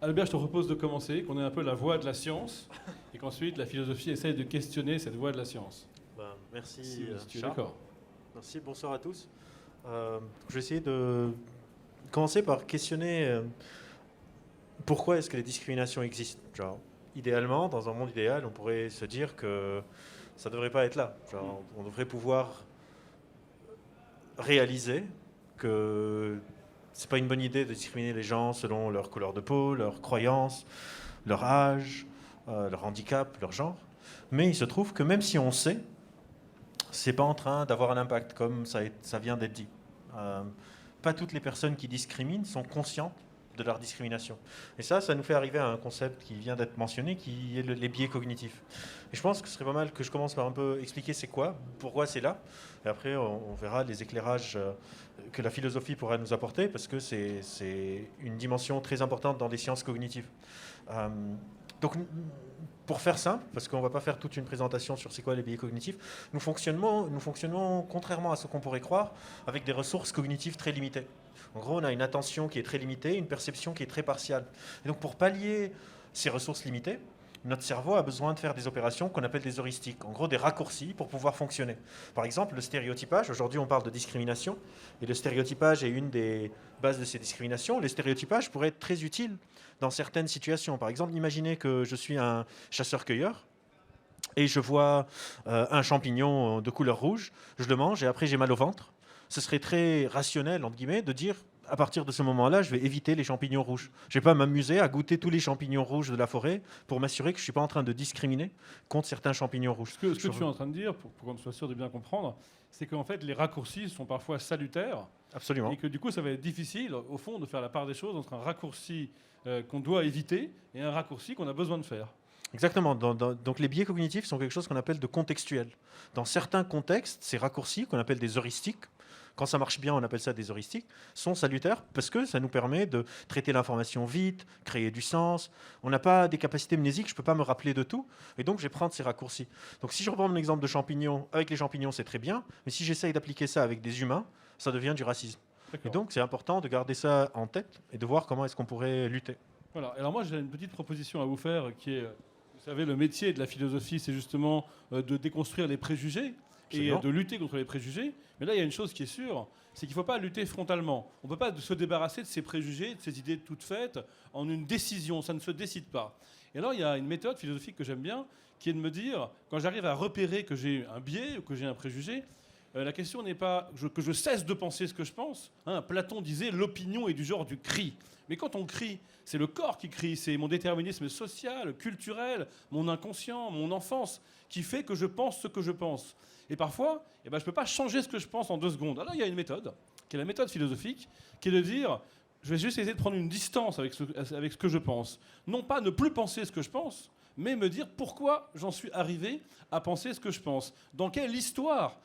Albert, je te propose de commencer, qu'on ait un peu la voix de la science, et qu'ensuite la philosophie essaye de questionner cette voie de la science. Merci, Si tu es Charles. d'accord. Merci, bonsoir à tous. Je vais essayer de commencer par questionner pourquoi est-ce que les discriminations existent. Genre, idéalement, dans un monde idéal, on pourrait se dire que ça ne devrait pas être là. Genre, on devrait pouvoir réaliser que c'est pas une bonne idée de discriminer les gens selon leur couleur de peau, leurs croyances, leur âge, leur handicap, leur genre. Mais il se trouve que même si on sait, c'est pas en train d'avoir un impact, comme ça vient d'être dit. Pas toutes les personnes qui discriminent sont conscientes de leur discrimination. Et ça nous fait arriver à un concept qui vient d'être mentionné, qui est les biais cognitifs. Et je pense que ce serait pas mal que je commence par un peu expliquer c'est quoi, pourquoi c'est là, et après on verra les éclairages que la philosophie pourra nous apporter, parce que c'est une dimension très importante dans les sciences cognitives. Donc, pour faire simple, parce qu'on ne va pas faire toute une présentation sur c'est quoi les biais cognitifs, nous fonctionnons contrairement à ce qu'on pourrait croire, avec des ressources cognitives très limitées. En gros, on a une attention qui est très limitée, une perception qui est très partiale. Et donc, pour pallier ces ressources limitées, notre cerveau a besoin de faire des opérations qu'on appelle des heuristiques, en gros des raccourcis pour pouvoir fonctionner. Par exemple, le stéréotypage, aujourd'hui on parle de discrimination, et le stéréotypage est une des bases de ces discriminations. Le stéréotypage pourrait être très utile dans certaines situations. Par exemple, imaginez que je suis un chasseur-cueilleur, et je vois un champignon de couleur rouge, je le mange, et après j'ai mal au ventre. Ce serait très rationnel, entre guillemets, de dire à partir de ce moment-là, je vais éviter les champignons rouges. Je ne vais pas m'amuser à goûter tous les champignons rouges de la forêt pour m'assurer que je ne suis pas en train de discriminer contre certains champignons rouges. Ce que tu es en train de dire, pour qu'on soit sûr de bien comprendre, c'est qu'en fait les raccourcis sont parfois salutaires. Absolument. Et que du coup ça va être difficile, au fond, de faire la part des choses entre un raccourci qu'on doit éviter et un raccourci qu'on a besoin de faire. Exactement. Donc les biais cognitifs sont quelque chose qu'on appelle de contextuel. Dans certains contextes, ces raccourcis, qu'on appelle des heuristiques, quand ça marche bien, on appelle ça des heuristiques, sont salutaires parce que ça nous permet de traiter l'information vite, créer du sens. On n'a pas des capacités mnésiques, je ne peux pas me rappeler de tout, et donc je vais prendre ces raccourcis. Donc si je reprends mon exemple de champignons, avec les champignons c'est très bien, mais si j'essaye d'appliquer ça avec des humains, ça devient du racisme. Et donc c'est important de garder ça en tête et de voir comment est-ce qu'on pourrait lutter. Voilà. Alors moi j'ai une petite proposition à vous faire qui est, vous savez, le métier de la philosophie, c'est justement de déconstruire les préjugés. Absolument. Et de lutter contre les préjugés. Mais là, il y a une chose qui est sûre, c'est qu'il ne faut pas lutter frontalement. On ne peut pas se débarrasser de ces préjugés, de ces idées toutes faites, en une décision. Ça ne se décide pas. Et alors, il y a une méthode philosophique que j'aime bien, qui est de me dire, quand j'arrive à repérer que j'ai un biais ou que j'ai un préjugé, la question n'est pas que je cesse de penser ce que je pense. Platon disait l'opinion est du genre du cri. Mais quand on crie, c'est le corps qui crie, c'est mon déterminisme social, culturel, mon inconscient, mon enfance, qui fait que je pense ce que je pense. Et parfois, je ne peux pas changer ce que je pense en 2 secondes. Alors il y a une méthode, qui est la méthode philosophique, qui est de dire, je vais juste essayer de prendre une distance avec ce que je pense. Non pas ne plus penser ce que je pense, mais me dire pourquoi j'en suis arrivé à penser ce que je pense. Dans quelle histoire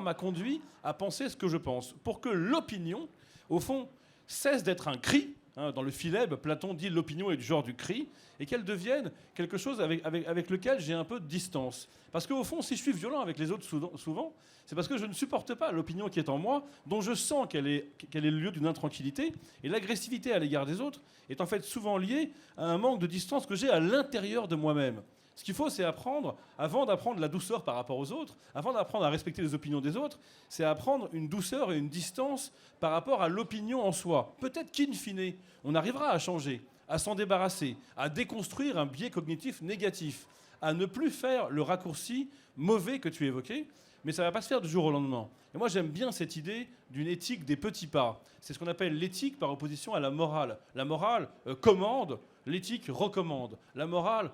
m'a conduit à penser ce que je pense. Pour que l'opinion, au fond, cesse d'être un cri. Dans le Philèbe, Platon dit l'opinion est du genre du cri, et qu'elle devienne quelque chose avec lequel j'ai un peu de distance. Parce qu'au fond, si je suis violent avec les autres souvent, c'est parce que je ne supporte pas l'opinion qui est en moi, dont je sens qu'elle est le lieu d'une intranquillité, et l'agressivité à l'égard des autres est en fait souvent liée à un manque de distance que j'ai à l'intérieur de moi-même. Ce qu'il faut, c'est apprendre, avant d'apprendre la douceur par rapport aux autres, avant d'apprendre à respecter les opinions des autres, c'est apprendre une douceur et une distance par rapport à l'opinion en soi. Peut-être qu'in fine, on arrivera à changer, à s'en débarrasser, à déconstruire un biais cognitif négatif, à ne plus faire le raccourci mauvais que tu évoquais, mais ça ne va pas se faire du jour au lendemain. Et moi, j'aime bien cette idée d'une éthique des petits pas. C'est ce qu'on appelle l'éthique par opposition à la morale. La morale commande, l'éthique recommande. La morale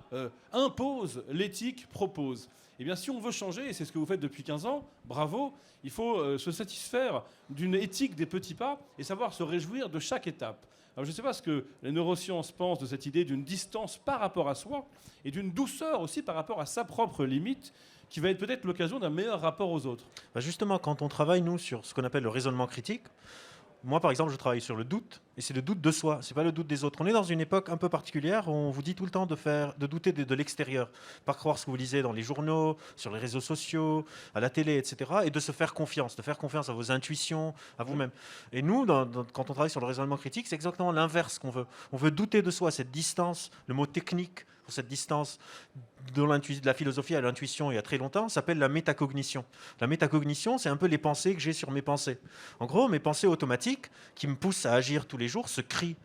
impose, l'éthique propose. Eh bien, si on veut changer, et c'est ce que vous faites depuis 15 ans, bravo, il faut se satisfaire d'une éthique des petits pas et savoir se réjouir de chaque étape. Alors, je ne sais pas ce que les neurosciences pensent de cette idée d'une distance par rapport à soi et d'une douceur aussi par rapport à sa propre limite, qui va être peut-être l'occasion d'un meilleur rapport aux autres. Justement, quand on travaille, nous, sur ce qu'on appelle le raisonnement critique, Moi, par exemple, je travaille sur le doute, et c'est le doute de soi, c'est pas le doute des autres. On est dans une époque un peu particulière où on vous dit tout le temps de douter de l'extérieur, pas croire ce que vous lisez dans les journaux, sur les réseaux sociaux, à la télé, etc., et de se faire confiance, de faire confiance à vos intuitions, à vous-même. Et nous, quand on travaille sur le raisonnement critique, c'est exactement l'inverse qu'on veut. On veut douter de soi, cette distance, le mot technique pour cette distance de la philosophie à l'intuition il y a très longtemps, s'appelle la métacognition. La métacognition, c'est un peu les pensées que j'ai sur mes pensées. En gros, mes pensées automatiques qui me poussent à agir tous les jours, ce cri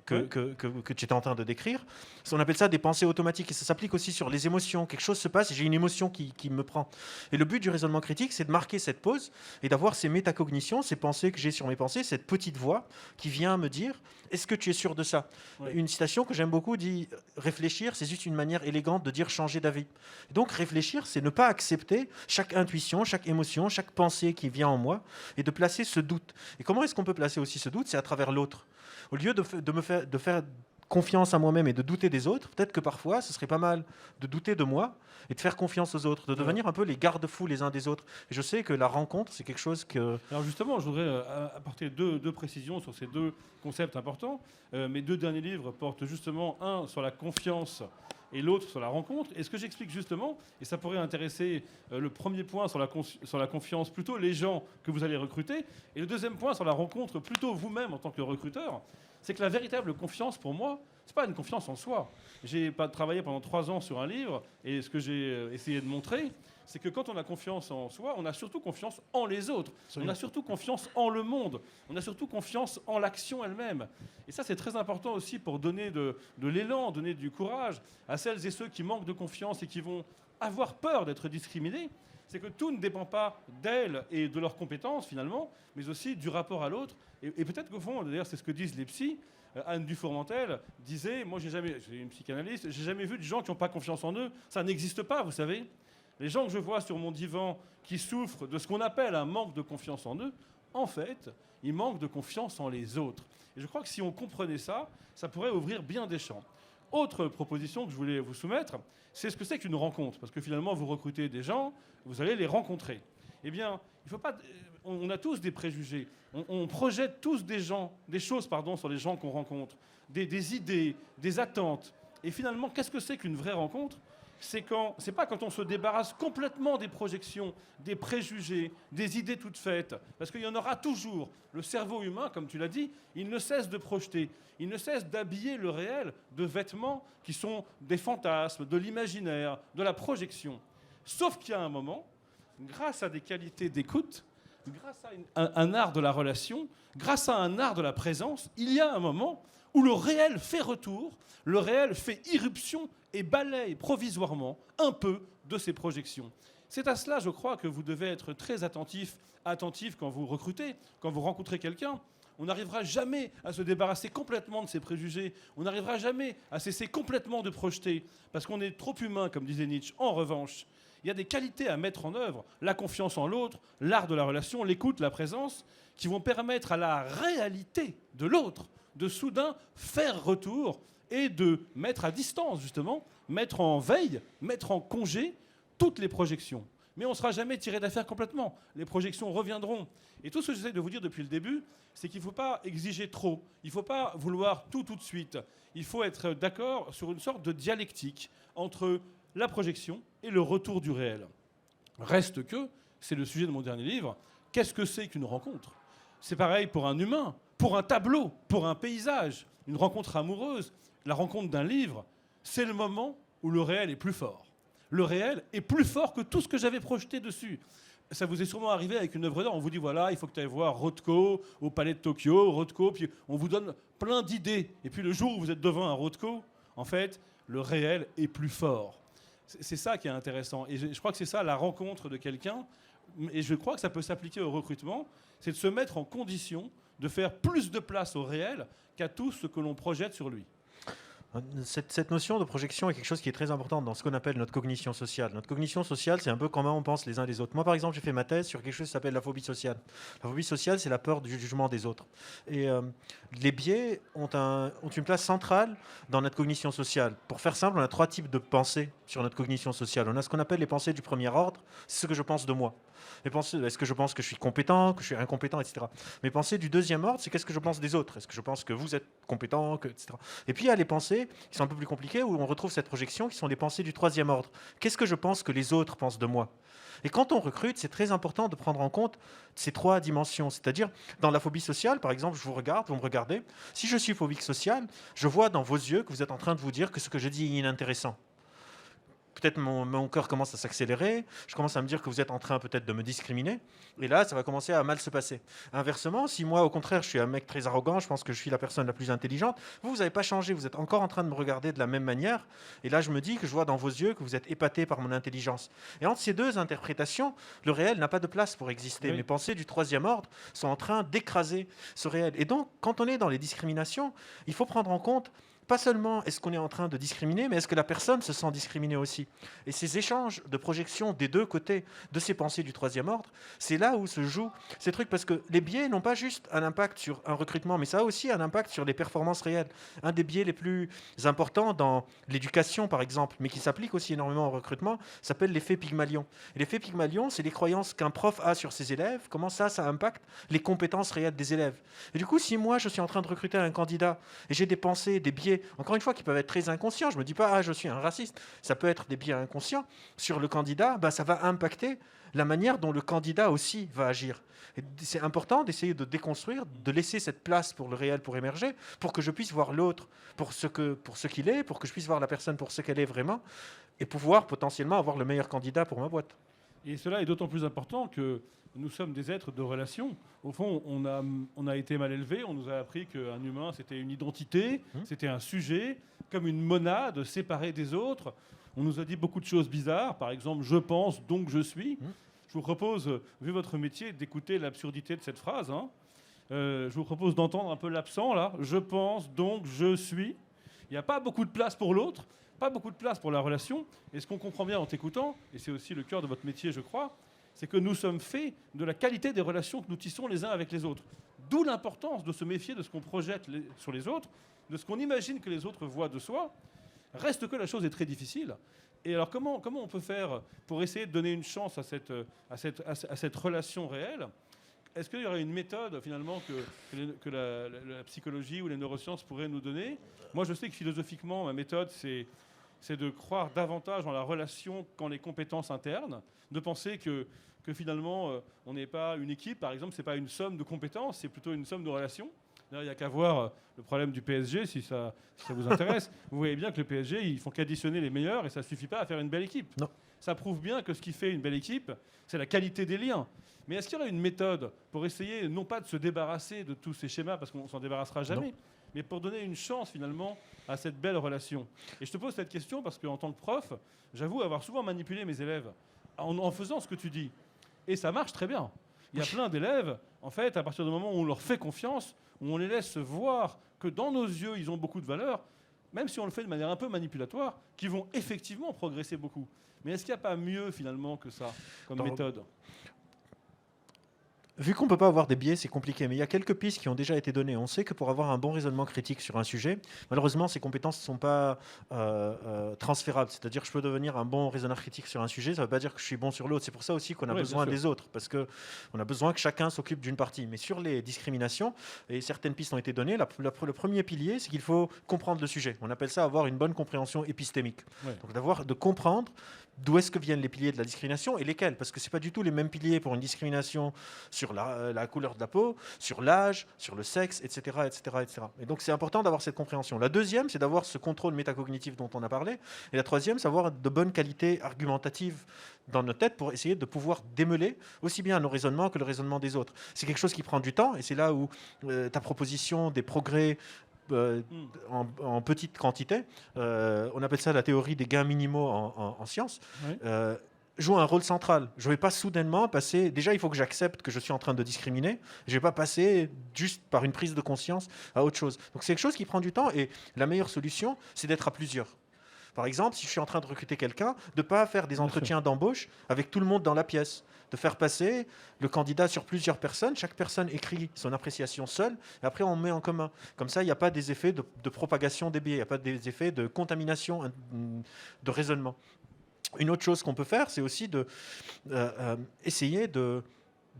que tu étais en train de décrire, on appelle ça des pensées automatiques. Et ça s'applique aussi sur les émotions. Quelque chose se passe et j'ai une émotion qui me prend. Et le but du raisonnement critique, c'est de marquer cette pause et d'avoir ces métacognitions, ces pensées que j'ai sur mes pensées, cette petite voix qui vient me dire « Est-ce que tu es sûr de ça ?» Une citation que j'aime beaucoup dit « Réfléchir, c'est juste une manière élégante de dire changer d'avis. » Donc réfléchir, c'est ne pas accepter chaque intuition, chaque émotion, chaque pensée qui vient en moi et de placer ce doute. Et comment est-ce qu'on peut placer aussi ce doute? C'est à travers l'autre. Au lieu de faire confiance à moi-même et de douter des autres, peut-être que parfois, ce serait pas mal de douter de moi et de faire confiance aux autres, de devenir un peu les garde-fous les uns des autres. Et je sais que la rencontre, c'est quelque chose que... Alors justement, je voudrais apporter deux précisions sur ces deux concepts importants. Mes deux derniers livres portent justement un sur la confiance et l'autre sur la rencontre. Et ce que j'explique justement, et ça pourrait intéresser le premier point sur la confiance, plutôt les gens que vous allez recruter, et le deuxième point sur la rencontre, plutôt vous-même en tant que recruteur, c'est que la véritable confiance pour moi, c'est pas une confiance en soi. J'ai travaillé pendant 3 ans sur un livre, et ce que j'ai essayé de montrer, c'est que quand on a confiance en soi, on a surtout confiance en les autres. On a surtout confiance en le monde. On a surtout confiance en l'action elle-même. Et ça, c'est très important aussi pour donner de l'élan, donner du courage à celles et ceux qui manquent de confiance et qui vont avoir peur d'être discriminés. C'est que tout ne dépend pas d'elles et de leurs compétences, finalement, mais aussi du rapport à l'autre. Et peut-être qu'au fond, d'ailleurs, c'est ce que disent les psys. Anne Dufourmentel disait, moi j'ai une psychanalyste, j'ai jamais vu de gens qui n'ont pas confiance en eux. Ça n'existe pas, vous savez. Les gens que je vois sur mon divan qui souffrent de ce qu'on appelle un manque de confiance en eux, en fait, ils manquent de confiance en les autres. Et je crois que si on comprenait ça, ça pourrait ouvrir bien des champs. Autre proposition que je voulais vous soumettre, c'est ce que c'est qu'une rencontre. Parce que finalement, vous recrutez des gens, vous allez les rencontrer. Eh bien, il faut pas... On a tous des préjugés. On projette tous des choses sur les gens qu'on rencontre, des idées, des attentes. Et finalement, qu'est-ce que c'est qu'une vraie rencontre? C'est pas quand on se débarrasse complètement des projections, des préjugés, des idées toutes faites, parce qu'il y en aura toujours. Le cerveau humain, comme tu l'as dit, il ne cesse de projeter, il ne cesse d'habiller le réel de vêtements qui sont des fantasmes, de l'imaginaire, de la projection. Sauf qu'il y a un moment, grâce à des qualités d'écoute, grâce à un art de la relation, grâce à un art de la présence, il y a un moment où le réel fait retour, le réel fait irruption et balaye provisoirement un peu de ses projections. C'est à cela, je crois, que vous devez être très attentif quand vous recrutez, quand vous rencontrez quelqu'un. On n'arrivera jamais à se débarrasser complètement de ses préjugés. On n'arrivera jamais à cesser complètement de projeter, parce qu'on est trop humain, comme disait Nietzsche. En revanche, il y a des qualités à mettre en œuvre, la confiance en l'autre, l'art de la relation, l'écoute, la présence, qui vont permettre à la réalité de l'autre de soudain faire retour et de mettre à distance, justement, mettre en veille, mettre en congé toutes les projections. Mais on ne sera jamais tiré d'affaire complètement. Les projections reviendront. Et tout ce que j'essaie de vous dire depuis le début, c'est qu'il ne faut pas exiger trop. Il ne faut pas vouloir tout de suite. Il faut être d'accord sur une sorte de dialectique entre la projection et le retour du réel. Reste que, c'est le sujet de mon dernier livre, qu'est-ce que c'est qu'une rencontre? C'est pareil pour un humain, pour un tableau, pour un paysage, une rencontre amoureuse, la rencontre d'un livre, c'est le moment où le réel est plus fort. Le réel est plus fort que tout ce que j'avais projeté dessus. Ça vous est sûrement arrivé avec une œuvre d'art. On vous dit, voilà, il faut que tu ailles voir Rothko au Palais de Tokyo, Rothko, puis on vous donne plein d'idées. Et puis le jour où vous êtes devant un Rothko, en fait, le réel est plus fort. C'est ça qui est intéressant. Et je crois que c'est ça, la rencontre de quelqu'un. Et je crois que ça peut s'appliquer au recrutement. C'est de se mettre en condition de faire plus de place au réel qu'à tout ce que l'on projette sur lui. Cette notion de projection est quelque chose qui est très important dans ce qu'on appelle notre cognition sociale. Notre cognition sociale, c'est un peu comment on pense les uns des autres. Moi, par exemple, j'ai fait ma thèse sur quelque chose qui s'appelle la phobie sociale. La phobie sociale, c'est la peur du jugement des autres. Et les biais ont une place centrale dans notre cognition sociale. Pour faire simple, on a 3 types de pensées sur notre cognition sociale. On a ce qu'on appelle les pensées du premier ordre, c'est ce que je pense de moi. Est-ce que je pense que je suis compétent, que je suis incompétent, etc. Mes pensées du deuxième ordre, c'est qu'est-ce que je pense des autres. Est-ce que je pense que vous êtes compétent, etc. Et puis il y a les pensées qui sont un peu plus compliquées, où on retrouve cette projection, qui sont des pensées du troisième ordre. Qu'est-ce que je pense que les autres pensent de moi? Et quand on recrute, c'est très important de prendre en compte ces 3 dimensions. C'est-à-dire, dans la phobie sociale, par exemple, je vous regarde, vous me regardez. Si je suis phobique sociale, je vois dans vos yeux que vous êtes en train de vous dire que ce que je dis est inintéressant. Peut-être mon cœur commence à s'accélérer, je commence à me dire que vous êtes en train peut-être de me discriminer, et là, ça va commencer à mal se passer. Inversement, si moi, au contraire, je suis un mec très arrogant, je pense que je suis la personne la plus intelligente, vous n'avez pas changé, vous êtes encore en train de me regarder de la même manière, et là, je me dis que je vois dans vos yeux que vous êtes épaté par mon intelligence. Et entre ces 2 interprétations, le réel n'a pas de place pour exister. Oui. Mes pensées du troisième ordre sont en train d'écraser ce réel. Et donc, quand on est dans les discriminations, il faut prendre en compte pas seulement est-ce qu'on est en train de discriminer, mais est-ce que la personne se sent discriminée aussi. Et ces échanges de projection des 2 côtés de ces pensées du troisième ordre, c'est là où se jouent ces trucs, parce que les biais n'ont pas juste un impact sur un recrutement, mais ça a aussi un impact sur les performances réelles. Un des biais les plus importants dans l'éducation, par exemple, mais qui s'applique aussi énormément au recrutement, s'appelle l'effet Pygmalion. Et l'effet Pygmalion, c'est les croyances qu'un prof a sur ses élèves, comment ça impacte les compétences réelles des élèves. Et du coup, si moi, je suis en train de recruter un candidat, et j'ai des pensées, des biais, encore une fois, qui peuvent être très inconscients. Je ne me dis pas, je suis un raciste. Ça peut être des biais inconscients. Sur le candidat, ça va impacter la manière dont le candidat aussi va agir. Et c'est important d'essayer de déconstruire, de laisser cette place pour le réel pour émerger, pour que je puisse voir l'autre pour ce qu'il est, pour que je puisse voir la personne pour ce qu'elle est vraiment, et pouvoir potentiellement avoir le meilleur candidat pour ma boîte. Et cela est d'autant plus important que nous sommes des êtres de relation. Au fond, on a été mal élevés, on nous a appris qu'un humain, c'était une identité, c'était un sujet, comme une monade séparée des autres. On nous a dit beaucoup de choses bizarres, par exemple « je pense, donc je suis ». Je vous propose, vu votre métier, d'écouter l'absurdité de cette phrase. Je vous propose d'entendre un peu l'accent, là. « Je pense, donc je suis ». Il n'y a pas beaucoup de place pour l'autre, pas beaucoup de place pour la relation. Et ce qu'on comprend bien en t'écoutant, et c'est aussi le cœur de votre métier, je crois, c'est que nous sommes faits de la qualité des relations que nous tissons les uns avec les autres. D'où l'importance de se méfier de ce qu'on projette sur les autres, de ce qu'on imagine que les autres voient de soi. Reste que la chose est très difficile. Et alors comment on peut faire pour essayer de donner une chance à cette relation réelle? Est-ce qu'il y aurait une méthode finalement que la psychologie ou les neurosciences pourraient nous donner? Moi, je sais que philosophiquement, ma méthode, c'est de croire davantage en la relation qu'en les compétences internes, de penser que finalement, on n'est pas une équipe, par exemple, ce n'est pas une somme de compétences, c'est plutôt une somme de relations. Il n'y a qu'à voir le problème du PSG, si ça vous intéresse. Vous voyez bien que le PSG, ils font qu'additionner les meilleurs et ça ne suffit pas à faire une belle équipe. Non. Ça prouve bien que ce qui fait une belle équipe, c'est la qualité des liens. Mais est-ce qu'il y aurait une méthode pour essayer, non pas de se débarrasser de tous ces schémas, parce qu'on ne s'en débarrassera jamais, mais pour donner une chance finalement à cette belle relation? Et je te pose cette question parce qu'en tant que prof, j'avoue avoir souvent manipulé mes élèves en faisant ce que tu dis. Et ça marche très bien. Il y a plein d'élèves, en fait, à partir du moment où on leur fait confiance, où on les laisse voir que dans nos yeux, ils ont beaucoup de valeur, même si on le fait de manière un peu manipulatoire, qui vont effectivement progresser beaucoup. Mais est-ce qu'il n'y a pas mieux, finalement, que ça, comme méthode ? Vu qu'on ne peut pas avoir des biais, c'est compliqué, mais il y a quelques pistes qui ont déjà été données. On sait que pour avoir un bon raisonnement critique sur un sujet, malheureusement, ces compétences ne sont pas transférables. C'est-à-dire que je peux devenir un bon raisonneur critique sur un sujet, ça ne veut pas dire que je suis bon sur l'autre. C'est pour ça aussi qu'on a besoin des autres, parce qu'on a besoin que chacun s'occupe d'une partie. Mais sur les discriminations, et certaines pistes ont été données, le premier pilier, c'est qu'il faut comprendre le sujet. On appelle ça avoir une bonne compréhension épistémique. Ouais. Donc de comprendre d'où est-ce que viennent les piliers de la discrimination et lesquels, parce que ce n'est pas du tout les mêmes piliers pour une discrimination sur la couleur de la peau, sur l'âge, sur le sexe, etc., etc., etc. Et donc c'est important d'avoir cette compréhension. La deuxième, c'est d'avoir ce contrôle métacognitif dont on a parlé. Et la troisième, c'est avoir de bonnes qualités argumentatives dans notre tête pour essayer de pouvoir démêler aussi bien nos raisonnements que le raisonnement des autres. C'est quelque chose qui prend du temps, et c'est là où ta proposition des progrès en petite quantité. On appelle ça la théorie des gains minimaux en sciences. Oui. joue un rôle central. Je ne vais pas soudainement passer... Déjà, il faut que j'accepte que je suis en train de discriminer. Je ne vais pas passer juste par une prise de conscience à autre chose. Donc c'est quelque chose qui prend du temps et la meilleure solution, c'est d'être à plusieurs. Par exemple, si je suis en train de recruter quelqu'un, de ne pas faire des entretiens d'embauche avec tout le monde dans la pièce. De faire passer le candidat sur plusieurs personnes. Chaque personne écrit son appréciation seule et après on met en commun. Comme ça, il n'y a pas des effets de propagation des biais, il n'y a pas des effets de contamination de raisonnement. Une autre chose qu'on peut faire, c'est aussi essayer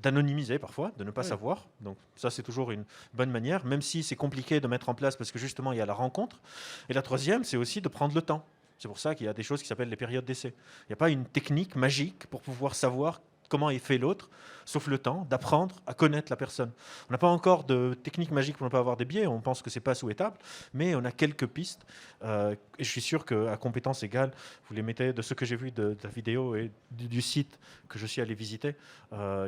d'anonymiser parfois, de ne pas savoir. Donc ça, c'est toujours une bonne manière, même si c'est compliqué de mettre en place parce que justement, il y a la rencontre. Et la troisième, c'est aussi de prendre le temps. C'est pour ça qu'il y a des choses qui s'appellent les périodes d'essai. Il n'y a pas une technique magique pour pouvoir savoir comment est fait l'autre, sauf le temps d'apprendre à connaître la personne. On n'a pas encore de technique magique pour ne pas avoir des biais, on pense que ce n'est pas souhaitable, mais on a quelques pistes. Et je suis sûr qu'à compétences égales, vous les mettez de ce que j'ai vu de la vidéo et du site que je suis allé visiter,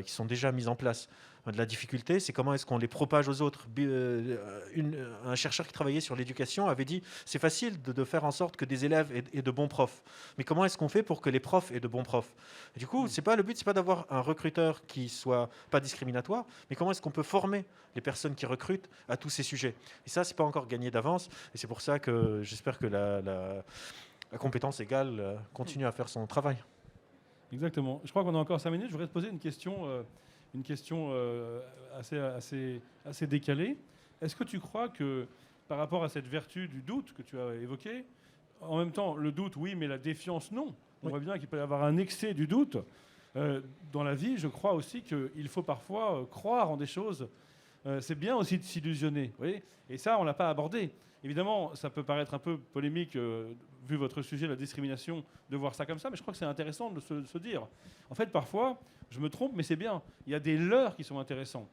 qui sont déjà mises en place. De la difficulté, c'est comment est-ce qu'on les propage aux autres. Un chercheur qui travaillait sur l'éducation avait dit c'est facile de faire en sorte que des élèves aient de bons profs. Mais comment est-ce qu'on fait pour que les profs aient de bons profs? Et du coup, le but, c'est pas d'avoir un recruteur qui soit pas discriminatoire, mais comment est-ce qu'on peut former les personnes qui recrutent à tous ces sujets. Et ça, c'est pas encore gagné d'avance. Et c'est pour ça que j'espère que la compétence égale continue à faire son travail. Exactement. Je crois qu'on a encore 5 minutes. Je voudrais te poser une question assez décalée. Est-ce que tu crois que, par rapport à cette vertu du doute que tu as évoquée, en même temps, le doute, oui, mais la défiance, non. On voit bien qu'il peut y avoir un excès du doute. Dans la vie, je crois aussi qu'il faut parfois croire en des choses. C'est bien aussi de s'illusionner. Vous voyez, et ça, on ne l'a pas abordé. Évidemment, ça peut paraître un peu polémique, vu votre sujet, la discrimination, de voir ça comme ça, mais je crois que c'est intéressant de se dire. En fait, parfois, je me trompe, mais c'est bien. Il y a des leurres qui sont intéressants.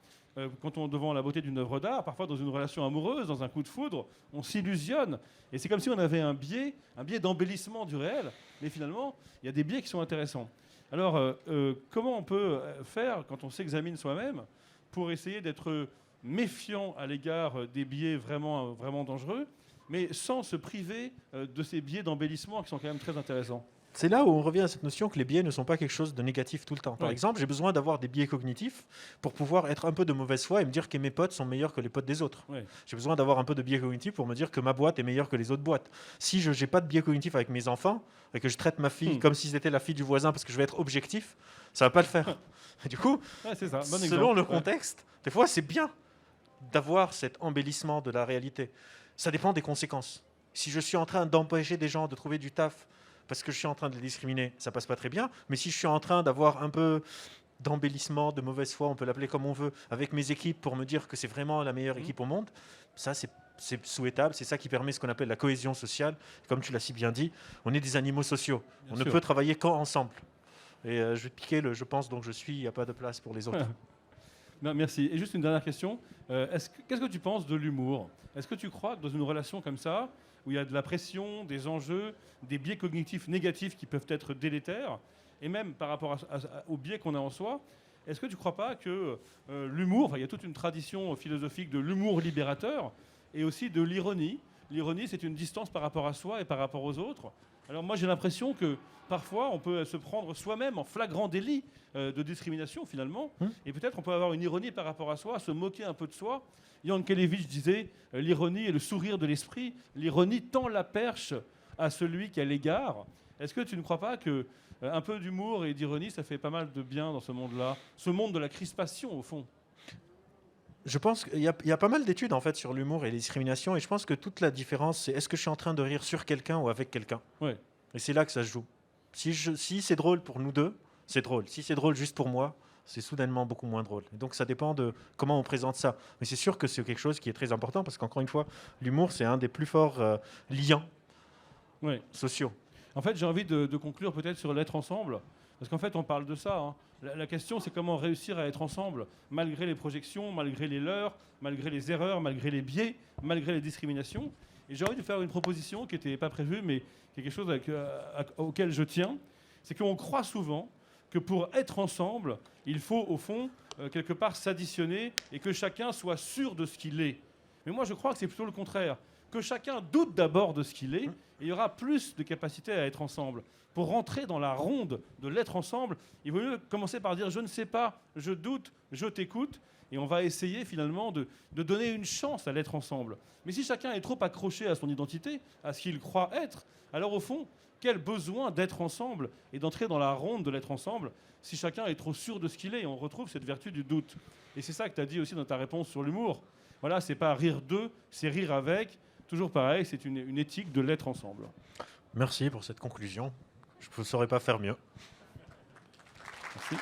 Quand on est devant la beauté d'une œuvre d'art, parfois dans une relation amoureuse, dans un coup de foudre, on s'illusionne. Et c'est comme si on avait un biais d'embellissement du réel. Mais finalement, il y a des biais qui sont intéressants. Alors, comment on peut faire, quand on s'examine soi-même, pour essayer d'être méfiant à l'égard des biais vraiment, vraiment dangereux, mais sans se priver de ces biais d'embellissement qui sont quand même très intéressants? C'est là où on revient à cette notion que les biais ne sont pas quelque chose de négatif tout le temps. Par exemple, j'ai besoin d'avoir des biais cognitifs pour pouvoir être un peu de mauvaise foi et me dire que mes potes sont meilleurs que les potes des autres. J'ai besoin d'avoir un peu de biais cognitifs pour me dire que ma boîte est meilleure que les autres boîtes. Si je n'ai pas de biais cognitifs avec mes enfants et que je traite ma fille comme si c'était la fille du voisin parce que je vais être objectif, ça ne va pas le faire. Et du coup, c'est ça. Bon selon le contexte, des fois c'est bien d'avoir cet embellissement de la réalité. Ça dépend des conséquences. Si je suis en train d'empêcher des gens de trouver du taf parce que je suis en train de les discriminer, ça passe pas très bien. Mais si je suis en train d'avoir un peu d'embellissement, de mauvaise foi, on peut l'appeler comme on veut, avec mes équipes pour me dire que c'est vraiment la meilleure équipe au monde, ça c'est souhaitable. C'est ça qui permet ce qu'on appelle la cohésion sociale. Comme tu l'as si bien dit, on est des animaux sociaux. On ne peut travailler qu'ensemble. Et je vais piquer le je pense donc je suis, il n'y a pas de place pour les autres. Non, merci. Et juste une dernière question. Qu'est-ce que tu penses de l'humour? Est-ce que tu crois que dans une relation comme ça, où il y a de la pression, des enjeux, des biais cognitifs négatifs qui peuvent être délétères, et même par rapport aux biais qu'on a en soi, est-ce que tu ne crois pas que l'humour, il y a toute une tradition philosophique de l'humour libérateur et aussi de l'ironie. L'ironie, c'est une distance par rapport à soi et par rapport aux autres. Alors moi, j'ai l'impression que parfois, on peut se prendre soi-même en flagrant délit de discrimination, finalement. Et peut-être on peut avoir une ironie par rapport à soi, se moquer un peu de soi. Yankelevitch disait « L'ironie est le sourire de l'esprit. L'ironie tend la perche à celui qui a l'égard. » Est-ce que tu ne crois pas que un peu d'humour et d'ironie, ça fait pas mal de bien dans ce monde-là, ce monde de la crispation, au fond? Je pense qu'il y a pas mal d'études en fait sur l'humour et les discriminations, et je pense que toute la différence, c'est est-ce que je suis en train de rire sur quelqu'un ou avec quelqu'un. Ouais. Et c'est là que ça se joue. Si c'est drôle pour nous deux, c'est drôle. Si c'est drôle juste pour moi, c'est soudainement beaucoup moins drôle. Et donc ça dépend de comment on présente ça. Mais c'est sûr que c'est quelque chose qui est très important, parce qu'encore une fois, l'humour, c'est un des plus forts liants sociaux. En fait, j'ai envie de conclure peut-être sur l'être ensemble, parce qu'en fait, on parle de ça. Hein. La question, c'est comment réussir à être ensemble, malgré les projections, malgré les leurres, malgré les erreurs, malgré les biais, malgré les discriminations. Et j'ai envie de faire une proposition qui n'était pas prévue, mais qui est quelque chose auquel je tiens. C'est qu'on croit souvent que pour être ensemble, il faut, au fond, quelque part s'additionner et que chacun soit sûr de ce qu'il est. Mais moi, je crois que c'est plutôt le contraire. que chacun doute d'abord de ce qu'il est, et il y aura plus de capacité à être ensemble. Pour rentrer dans la ronde de l'être ensemble, il vaut mieux commencer par dire « je ne sais pas, je doute, je t'écoute », et on va essayer finalement de donner une chance à l'être ensemble. Mais si chacun est trop accroché à son identité, à ce qu'il croit être, alors au fond, quel besoin d'être ensemble et d'entrer dans la ronde de l'être ensemble si chacun est trop sûr de ce qu'il est? Et on retrouve cette vertu du doute. Et c'est ça que tu as dit aussi dans ta réponse sur l'humour. Voilà, c'est pas rire d'eux, c'est rire avec. Toujours pareil, c'est une éthique de l'être ensemble. Merci pour cette conclusion. Je ne saurais pas faire mieux. Merci.